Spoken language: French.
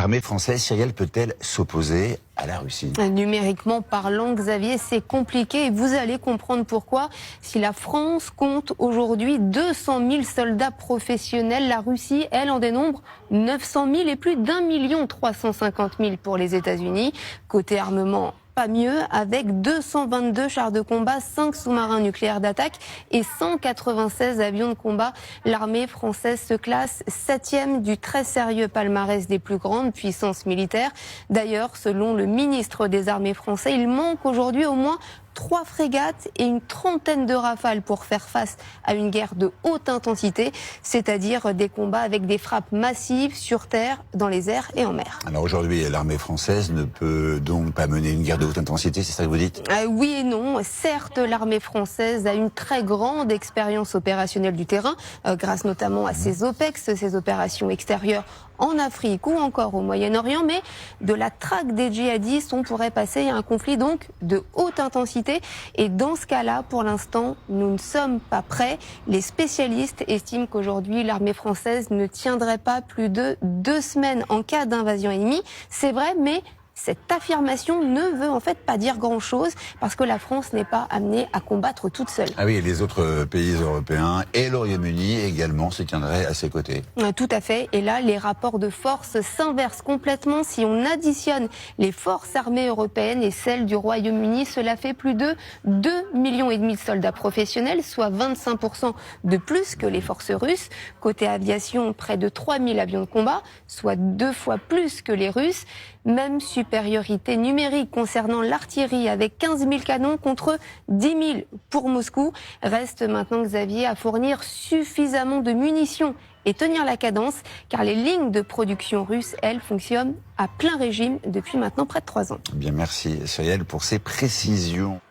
L'armée française, Cyrielle, peut-elle s'opposer à la Russie? Numériquement parlant, Xavier, c'est compliqué et vous allez comprendre pourquoi. Si la France compte aujourd'hui 200 000 soldats professionnels, la Russie, elle, en dénombre 900 000 et plus d'1 350 000 pour les États-Unis. Côté armement, pas mieux, avec 222 chars de combat, 5 sous-marins nucléaires d'attaque et 196 avions de combat. L'armée française se classe 7e du très sérieux palmarès des plus grandes puissances militaires. D'ailleurs, selon le ministre des Armées français, il manque aujourd'hui au moins 3 frégates et une trentaine de rafales pour faire face à une guerre de haute intensité, c'est-à-dire des combats avec des frappes massives sur terre, dans les airs et en mer. Alors aujourd'hui, l'armée française ne peut donc pas mener une guerre de haute intensité, c'est ça que vous dites? Oui et non. Certes, l'armée française a une très grande expérience opérationnelle du terrain, grâce notamment à ses OPEX, ses opérations extérieures en Afrique ou encore au Moyen-Orient, mais de la traque des djihadistes, on pourrait passer à un conflit donc de haute intensité. Et dans ce cas-là, pour l'instant, nous ne sommes pas prêts. Les spécialistes estiment qu'aujourd'hui, l'armée française ne tiendrait pas plus de 2 semaines en cas d'invasion ennemie. C'est vrai, mais cette affirmation ne veut en fait pas dire grand-chose parce que la France n'est pas amenée à combattre toute seule. Ah oui, et les autres pays européens et le Royaume-Uni également se tiendraient à ses côtés. Tout à fait. Et là, les rapports de force s'inversent complètement. Si on additionne les forces armées européennes et celles du Royaume-Uni, cela fait plus de 2,5 millions de soldats professionnels, soit 25% de plus que les forces russes. Côté aviation, près de 3000 avions de combat, soit 2 fois plus que les Russes. Même supériorité numérique concernant l'artillerie avec 15 000 canons contre 10 000 pour Moscou. Reste maintenant, Xavier, à fournir suffisamment de munitions et tenir la cadence, car les lignes de production russes, elles, fonctionnent à plein régime depuis maintenant près de 3 ans. Bien, merci Cyrielle pour ces précisions.